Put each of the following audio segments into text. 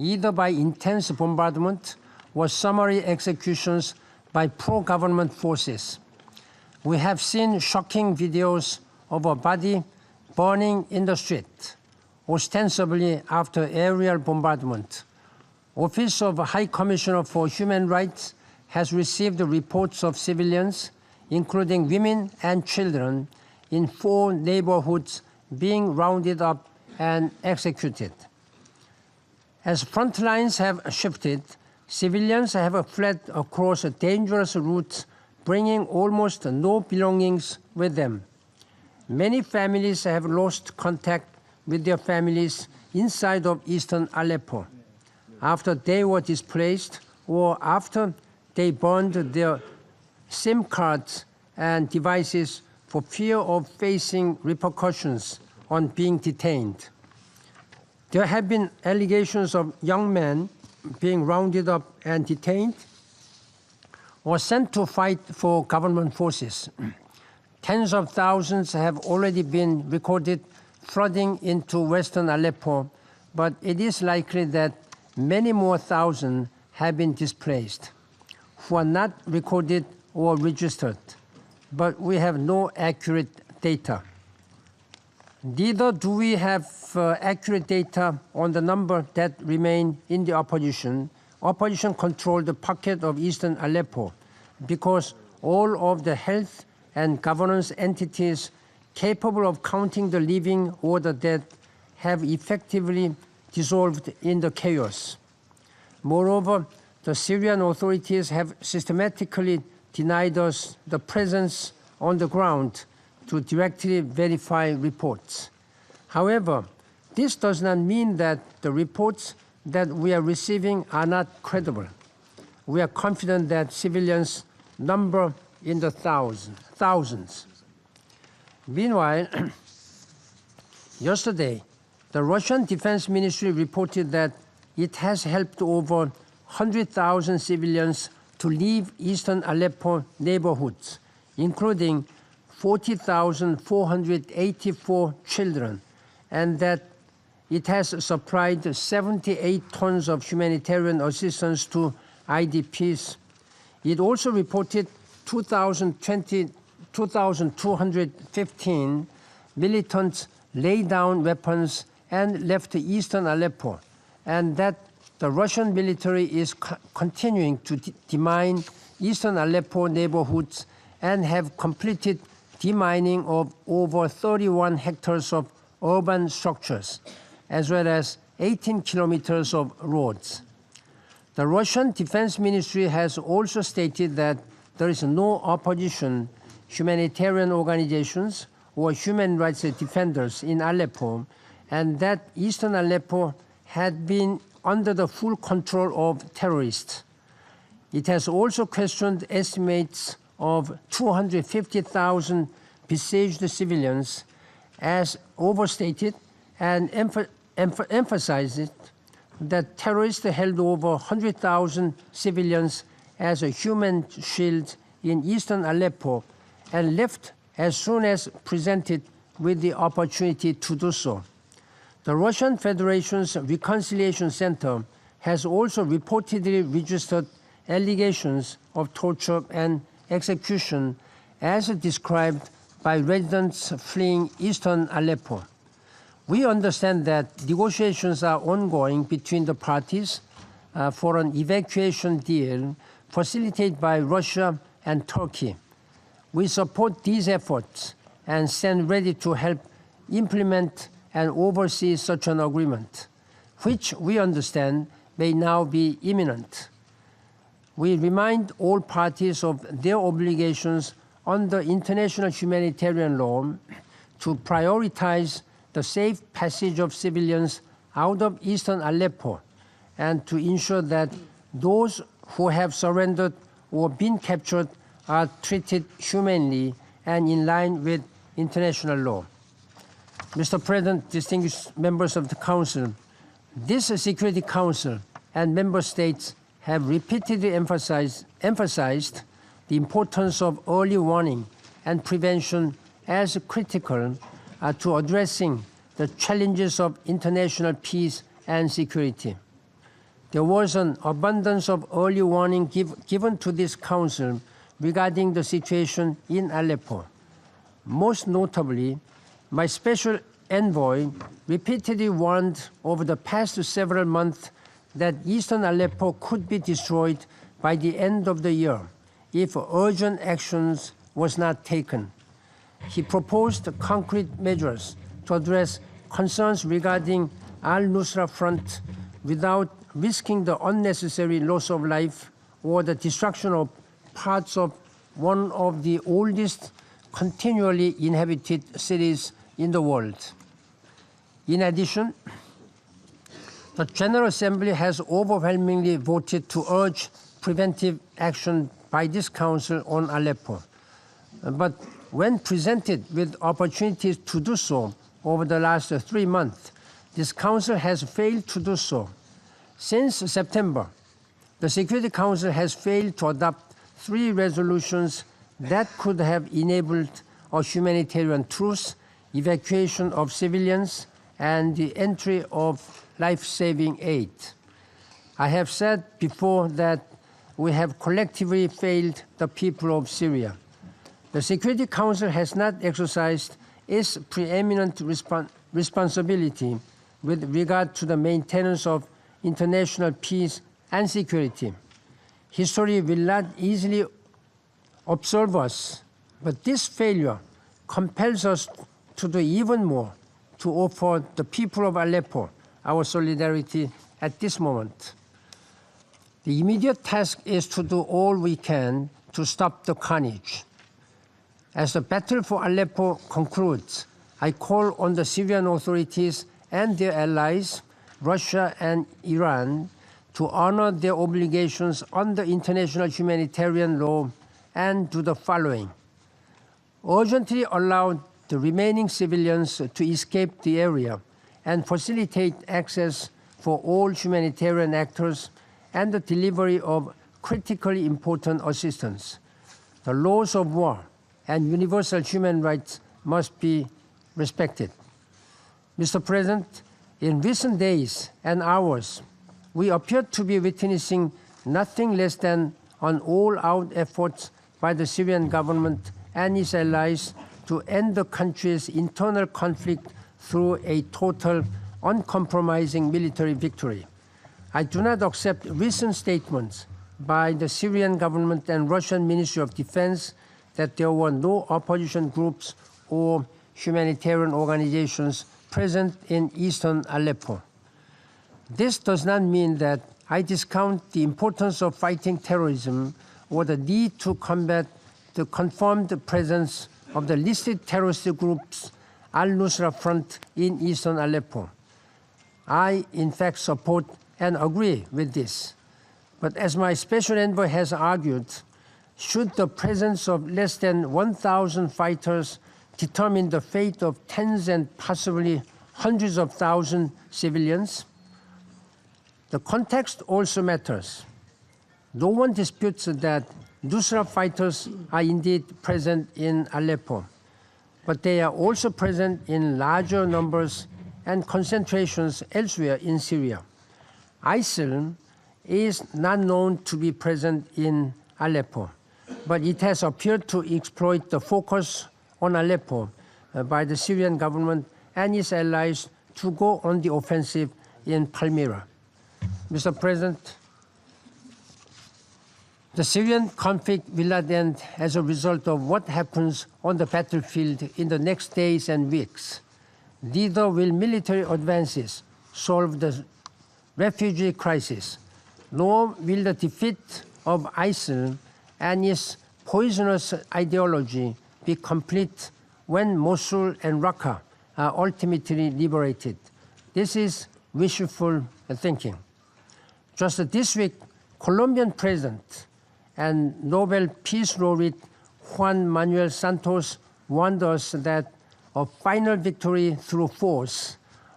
either by intense bombardment or summary executions by pro-government forces. We have seen shocking videos of a body burning in the street, ostensibly after aerial bombardment. Office of High Commissioner for Human Rights has received reports of civilians, including women and children, in 4 neighborhoods being rounded up and executed. As front lines have shifted, civilians have fled across dangerous routes, bringing almost no belongings with them. Many families have lost contact with their families inside of eastern Aleppo after they were displaced or after they burned their SIM cards and devices for fear of facing repercussions on being detained. There have been allegations of young men being rounded up and detained or sent to fight for government forces. Tens of thousands have already been recorded flooding into western Aleppo, but it is likely that many more thousands have been displaced, who are not recorded or registered, but we have no accurate data. Neither do we have accurate data on the number that remain in the opposition-controlled pocket of eastern Aleppo, because all of the health and governance entities capable of counting the living or the dead have effectively dissolved in the chaos. Moreover, the Syrian authorities have systematically denied us the presence on the ground to directly verify reports. However, this does not mean that the reports that we are receiving are not credible. We are confident that civilians number in the thousands. Meanwhile, yesterday, the Russian Defense Ministry reported that it has helped over 100,000 civilians to leave eastern Aleppo neighborhoods, including 40,484 children, and that it has supplied 78 tons of humanitarian assistance to IDPs. It also reported 2,215 militants laid down weapons and left eastern Aleppo, and that the Russian military is continuing to demine eastern Aleppo neighborhoods and have completed demining of over 31 hectares of urban structures, as well as 18 kilometers of roads. The Russian Defense Ministry has also stated that there is no opposition, humanitarian organizations, or human rights defenders in Aleppo, and that eastern Aleppo had been under the full control of terrorists. It has also questioned estimates of 250,000 besieged civilians as overstated and emphasized that terrorists held over 100,000 civilians as a human shield in eastern Aleppo and left as soon as presented with the opportunity to do so. The Russian Federation's Reconciliation Center has also reportedly registered allegations of torture and execution as described by residents fleeing eastern Aleppo. We understand that negotiations are ongoing between the parties for an evacuation deal facilitated by Russia and Turkey. We support these efforts and stand ready to help implement and oversee such an agreement, which we understand may now be imminent. We remind all parties of their obligations under international humanitarian law to prioritize the safe passage of civilians out of eastern Aleppo and to ensure that those who have surrendered or been captured are treated humanely and in line with international law. Mr. President, distinguished members of the Council, this Security Council and member states have repeatedly emphasized the importance of early warning and prevention as critical to addressing the challenges of international peace and security. There was an abundance of early warning given to this Council regarding the situation in Aleppo. Most notably, my special envoy repeatedly warned over the past several months that eastern Aleppo could be destroyed by the end of the year if urgent actions was not taken. He proposed concrete measures to address concerns regarding al-Nusra Front without risking the unnecessary loss of life or the destruction of parts of one of the oldest continually inhabited cities in the world. In addition, the General Assembly has overwhelmingly voted to urge preventive action by this Council on Aleppo. But when presented with opportunities to do so over the last 3 months, this Council has failed to do so. Since September, the Security Council has failed to adopt 3 resolutions that could have enabled a humanitarian truce, evacuation of civilians, and the entry of life-saving aid. I have said before that we have collectively failed the people of Syria. The Security Council has not exercised its preeminent responsibility with regard to the maintenance of international peace and security. History will not easily absolve us, but this failure compels us to do even more to offer the people of Aleppo our solidarity at this moment. The immediate task is to do all we can to stop the carnage. As the battle for Aleppo concludes, I call on the Syrian authorities and their allies, Russia and Iran, to honor their obligations under international humanitarian law and do the following: urgently allow the remaining civilians to escape the area and facilitate access for all humanitarian actors and the delivery of critically important assistance. The laws of war and universal human rights must be respected. Mr. President, in recent days and hours, we appear to be witnessing nothing less than an all-out effort by the Syrian government and its allies to end the country's internal conflict through a total, uncompromising military victory. I do not accept recent statements by the Syrian government and Russian Ministry of Defense that there were no opposition groups or humanitarian organizations present in eastern Aleppo. This does not mean that I discount the importance of fighting terrorism or the need to combat the confirmed presence of the listed terrorist groups al-Nusra Front in eastern Aleppo. I, in fact, support and agree with this. But as my special envoy has argued, should the presence of less than 1,000 fighters determine the fate of tens and possibly hundreds of thousands civilians? The context also matters. No one disputes that Nusra fighters are indeed present in Aleppo, but they are also present in larger numbers and concentrations elsewhere in Syria. ISIL is not known to be present in Aleppo, but it has appeared to exploit the focus on Aleppo by the Syrian government and its allies to go on the offensive in Palmyra. Mr. President, the Syrian conflict will not end as a result of what happens on the battlefield in the next days and weeks. Neither will military advances solve the refugee crisis, nor will the defeat of ISIL and its poisonous ideology be complete when Mosul and Raqqa are ultimately liberated. This is wishful thinking. Just this week, Colombian President and Nobel Peace Laureate Juan Manuel Santos warned us that a final victory through force,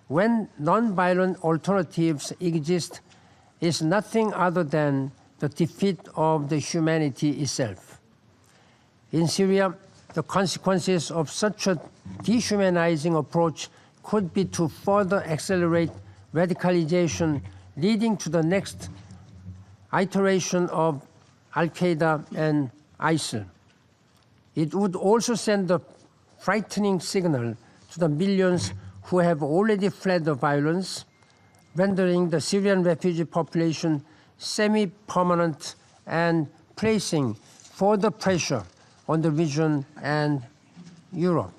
when nonviolent alternatives exist, is nothing other than the defeat of the humanity itself. In Syria, the consequences of such a dehumanizing approach could be to further accelerate radicalization leading to the next iteration of Al-Qaeda and ISIL. It would also send a frightening signal to the millions who have already fled the violence, rendering the Syrian refugee population semi-permanent and placing further pressure on the region and Europe.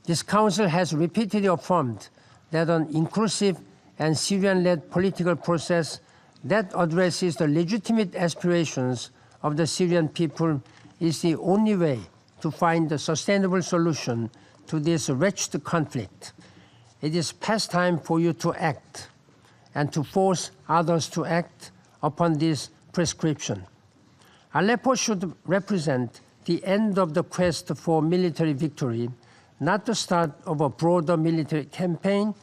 This Council has repeatedly affirmed that an inclusive and Syrian-led political process that addresses the legitimate aspirations of the Syrian people is the only way to find a sustainable solution to this wretched conflict. It is past time for you to act and to force others to act upon this prescription. Aleppo should represent the end of the quest for military victory, not the start of a broader military campaign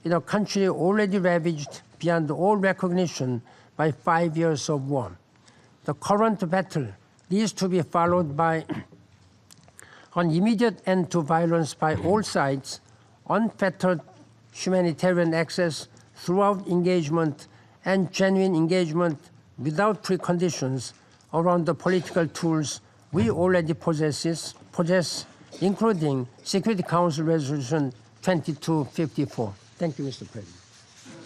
in a country already ravaged beyond all recognition by 5 years of war. The current battle needs to be followed by an immediate end to violence by all sides, unfettered humanitarian access throughout engagement, and genuine engagement without preconditions around the political tools we already possess, including Security Council Resolution 2254. Thank you, Mr. President.